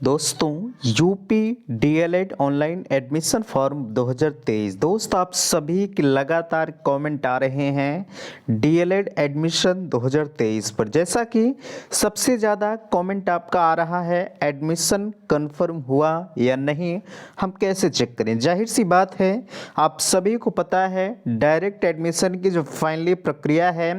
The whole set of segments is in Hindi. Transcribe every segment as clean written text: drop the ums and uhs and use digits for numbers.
दोस्तों UP DElEd online admission form 2023 दोस्त आप सभी की लगातार कमेंट आ रहे हैं डीएलएड एडमिशन 2023 पर। जैसा कि सबसे ज़्यादा कमेंट आपका आ रहा है एडमिशन कंफर्म हुआ या नहीं, हम कैसे चेक करें। जाहिर सी बात है, आप सभी को पता है डायरेक्ट एडमिशन की जो फाइनली प्रक्रिया है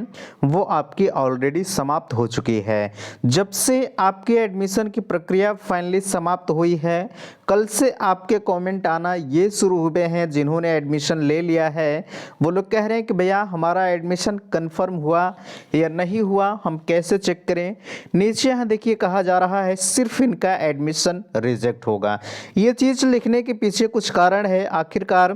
वो आपकी ऑलरेडी समाप्त हो चुकी है। जब से आपकी एडमिशन की प्रक्रिया फाइनली समाप्त हुई है, कल से आपके कमेंट आना ये शुरू हुए हैं। जिन्होंने एडमिशन ले लिया है वो लोग कह रहे हैं कि भैया हमारा एडमिशन कंफर्म हुआ या नहीं हुआ, हम कैसे चेक करें। नीचे यहाँ देखिए कहा जा रहा है सिर्फ इनका एडमिशन रिजेक्ट होगा। ये चीज़ लिखने के पीछे कुछ कारण है, आखिरकार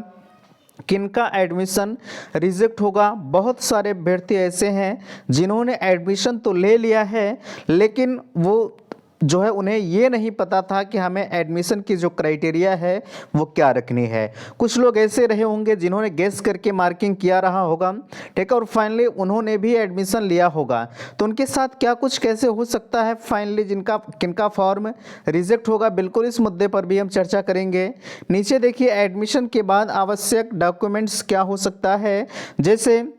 किनका एडमिशन रिजेक्ट होगा। बहुत सारे अभ्यर्थी ऐसे हैं जिन्होंने एडमिशन तो ले लिया है, लेकिन वो जो है उन्हें ये नहीं पता था कि हमें एडमिशन की जो क्राइटेरिया है वो क्या रखनी है। कुछ लोग ऐसे रहे होंगे जिन्होंने गेस करके मार्किंग किया रहा होगा, ठीक है, और फाइनली उन्होंने भी एडमिशन लिया होगा। तो उनके साथ क्या कुछ कैसे हो सकता है, फाइनली जिनका किनका फॉर्म रिजेक्ट होगा, बिल्कुल इस मुद्दे पर भी हम चर्चा करेंगे। नीचे देखिए एडमिशन के बाद आवश्यक डॉक्यूमेंट्स क्या हो सकता है। जैसे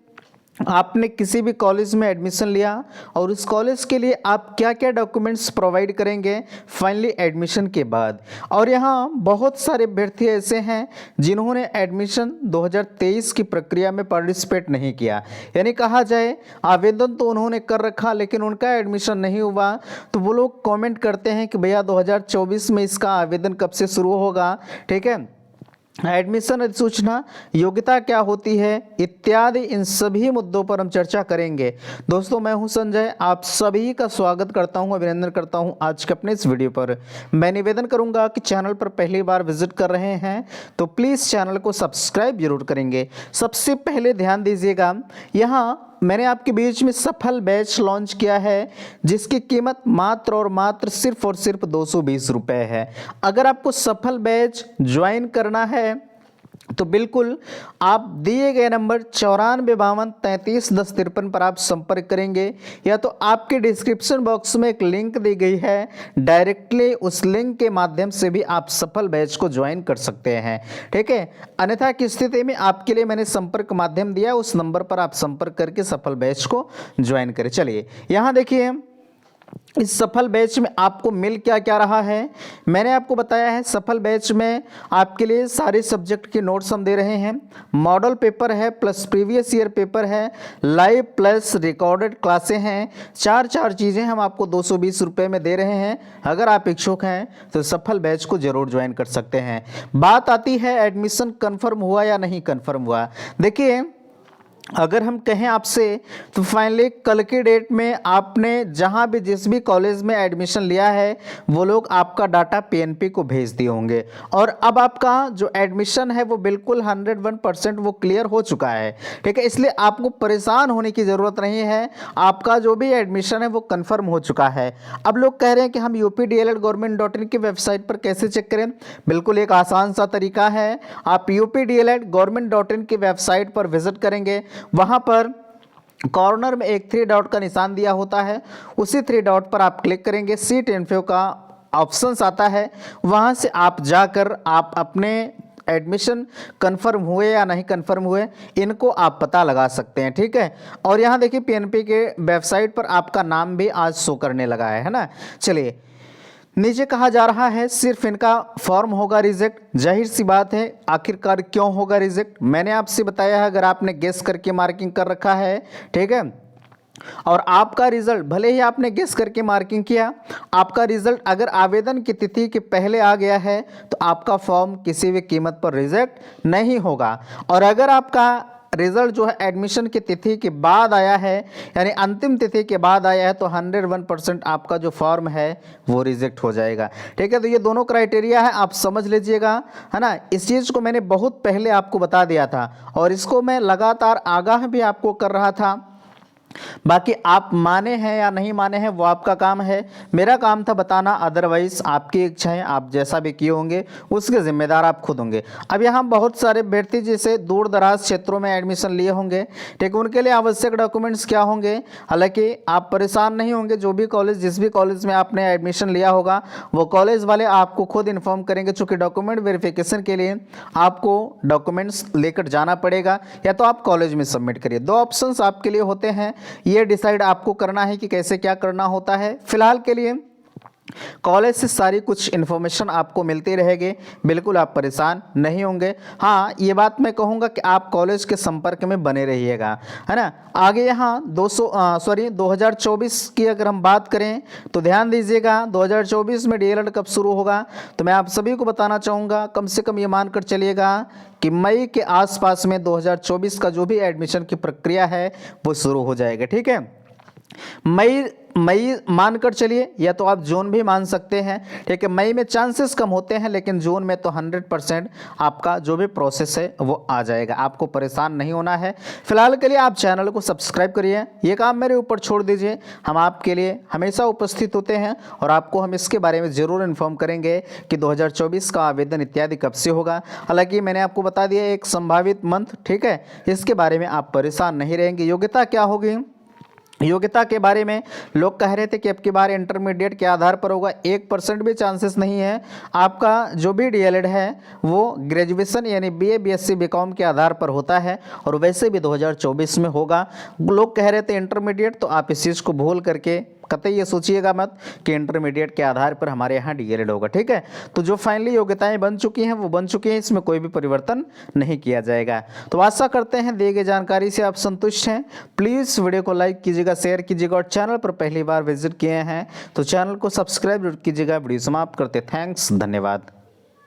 आपने किसी भी कॉलेज में एडमिशन लिया और उस कॉलेज के लिए आप क्या क्या डॉक्यूमेंट्स प्रोवाइड करेंगे फाइनली एडमिशन के बाद। और यहाँ बहुत सारे अभ्यर्थी ऐसे हैं जिन्होंने एडमिशन 2023 की प्रक्रिया में पार्टिसिपेट नहीं किया, यानी कहा जाए आवेदन तो उन्होंने कर रखा लेकिन उनका एडमिशन नहीं हुआ। तो वो लोग कमेंट करते हैं कि भैया 2024 में इसका आवेदन कब से शुरू होगा, ठीक है, एडमिशन अधिसूचना, योग्यता क्या होती है इत्यादि, इन सभी मुद्दों पर हम चर्चा करेंगे। दोस्तों मैं हूं संजय, आप सभी का स्वागत करता हूं, अभिनंदन करता हूं आज के अपने इस वीडियो पर। मैं निवेदन करूंगा कि चैनल पर पहली बार विजिट कर रहे हैं तो प्लीज़ चैनल को सब्सक्राइब जरूर करेंगे। सबसे पहले ध्यान दीजिएगा, यहाँ मैंने आपके बीच में सफल बैच लॉन्च किया है जिसकी कीमत मात्र और मात्र सिर्फ और सिर्फ 220 रुपये है। अगर आपको सफल बैच ज्वाइन करना है तो बिल्कुल आप दिए गए नंबर 9452331053 पर आप संपर्क करेंगे, या तो आपके डिस्क्रिप्शन बॉक्स में एक लिंक दी गई है, डायरेक्टली उस लिंक के माध्यम से भी आप सफल बैच को ज्वाइन कर सकते हैं, ठीक है। अन्यथा की स्थिति में आपके लिए मैंने संपर्क माध्यम दिया, उस नंबर पर आप संपर्क करके सफल बैच को ज्वाइन करें। चलिए यहाँ देखिए इस सफल बैच में आपको मिल क्या क्या रहा है। मैंने आपको बताया है सफल बैच में आपके लिए सारे सब्जेक्ट के नोट्स हम दे रहे हैं, मॉडल पेपर है प्लस प्रीवियस ईयर पेपर है, लाइव प्लस रिकॉर्डेड क्लासें हैं, चार चीज़ें हम आपको 220 रुपये में दे रहे हैं। अगर आप इच्छुक हैं तो सफल बैच को जरूर ज्वाइन कर सकते हैं। बात आती है एडमिशन कन्फर्म हुआ या नहीं कन्फर्म हुआ। देखिए अगर हम कहें आपसे तो फाइनली कल के डेट में आपने जहां भी जिस भी कॉलेज में एडमिशन लिया है वो लोग आपका डाटा पीएनपी को भेज दिए होंगे, और अब आपका जो एडमिशन है वो बिल्कुल 101% वो क्लियर हो चुका है, ठीक है। इसलिए आपको परेशान होने की ज़रूरत नहीं है, आपका जो भी एडमिशन है वो कन्फर्म हो चुका है। अब लोग कह रहे हैं कि हम updled.government.in की वेबसाइट पर कैसे चेक करें। बिल्कुल एक आसान सा तरीका है, आप updled.government.in की वेबसाइट पर विजिट करेंगे, वहां पर कॉर्नर में एक 3 डॉट का निशान दिया होता है, उसी 3 डॉट पर आप क्लिक करेंगे, सीट इन्फो का ऑप्शंस आता है, वहां से आप जाकर आप अपने एडमिशन कंफर्म हुए या नहीं कंफर्म हुए इनको आप पता लगा सकते हैं, ठीक है। और यहाँ देखिए पीएनपी के वेबसाइट पर आपका नाम भी आज शो करने लगा है ना। चलिए नीचे कहा जा रहा है सिर्फ इनका फॉर्म होगा रिजेक्ट। जाहिर सी बात है, आखिरकार क्यों होगा रिजेक्ट, मैंने आपसे बताया है अगर आपने गेस करके मार्किंग कर रखा है, ठीक है, और आपका रिजल्ट भले ही आपने गेस करके मार्किंग किया, आपका रिजल्ट अगर आवेदन की तिथि के पहले आ गया है तो आपका फॉर्म किसी भी कीमत पर रिजेक्ट नहीं होगा। और अगर आपका रिजल्ट जो है एडमिशन की तिथि के बाद आया है, यानी अंतिम तिथि के बाद आया है, तो 101% आपका जो फॉर्म है वो रिजेक्ट हो जाएगा, ठीक है। तो ये दोनों क्राइटेरिया है, आप समझ लीजिएगा, है ना। इस चीज़ को मैंने बहुत पहले आपको बता दिया था और इसको मैं लगातार आगाह भी आपको कर रहा था बाकी आप माने हैं या नहीं माने हैं वो आपका काम है, मेरा काम था बताना। अदरवाइज आपकी इच्छा है, आप जैसा भी किए होंगे उसके जिम्मेदार आप खुद होंगे। अब यहाँ बहुत सारे व्यक्ति जैसे दूर दराज क्षेत्रों में एडमिशन लिए होंगे, ठीक, उनके लिए आवश्यक डॉक्यूमेंट्स क्या होंगे। हालांकि आप परेशान नहीं होंगे, जो भी कॉलेज जिस भी कॉलेज में आपने एडमिशन लिया होगा वो कॉलेज वाले आपको खुद इन्फॉर्म करेंगे। चूँकि डॉक्यूमेंट वेरिफिकेशन के लिए आपको डॉक्यूमेंट्स लेकर जाना पड़ेगा, या तो आप कॉलेज में सबमिट करिए। दो ऑप्शंस आपके लिए होते हैं, ये डिसाइड आपको करना है कि कैसे क्या करना होता है। फिलहाल के लिए कॉलेज से सारी कुछ इन्फॉर्मेशन आपको मिलती रहेगी, बिल्कुल आप परेशान नहीं होंगे। हाँ, ये बात मैं कहूँगा कि आप कॉलेज के संपर्क में बने रहिएगा, है ना। आगे यहाँ 2024 की अगर हम बात करें तो ध्यान दीजिएगा, 2024 में डीएलएड कब शुरू होगा तो मैं आप सभी को बताना चाहूँगा, कम से कम ये मानकर चलिएगा कि मई के आसपास में 2024 का जो भी एडमिशन की प्रक्रिया है वो शुरू हो जाएगा, ठीक है। मई मई मानकर चलिए, या तो आप जून भी मान सकते हैं, ठीक है। मई में चांसेस कम होते हैं, लेकिन जून में तो 100% आपका जो भी प्रोसेस है वो आ जाएगा, आपको परेशान नहीं होना है। फिलहाल के लिए आप चैनल को सब्सक्राइब करिए, ये काम मेरे ऊपर छोड़ दीजिए, हम आपके लिए हमेशा उपस्थित होते हैं और आपको हम इसके बारे में ज़रूर इन्फॉर्म करेंगे कि 2024 का आवेदन इत्यादि कब से होगा। हालांकि मैंने आपको बता दिया एक संभावित मंथ, ठीक है, इसके बारे में आप परेशान नहीं रहेंगे। योग्यता क्या होगी, योग्यता के बारे में लोग कह रहे थे कि अब की बार इंटरमीडिएट के आधार पर होगा, 1% भी चांसेस नहीं है। आपका जो भी डीएलएड है वो ग्रेजुएशन यानी बीए बीएससी बीकॉम के आधार पर होता है, और वैसे भी 2024 में होगा। लोग कह रहे थे इंटरमीडिएट, तो आप इस चीज़ को भूल करके कतई ये सोचिएगा मत कि इंटरमीडिएट के आधार पर हमारे यहाँ डीएलएड होगा, ठीक है। तो जो फाइनली योग्यताएं बन चुकी हैं वो बन चुकी हैं, इसमें कोई भी परिवर्तन नहीं किया जाएगा। तो आशा करते हैं दिए गए जानकारी से आप संतुष्ट हैं। प्लीज़ वीडियो को लाइक कीजिएगा, शेयर कीजिएगा, और चैनल पर पहली बार विजिट किए हैं तो चैनल को सब्सक्राइब कीजिएगा। वीडियो समाप्त करते, थैंक्स, धन्यवाद।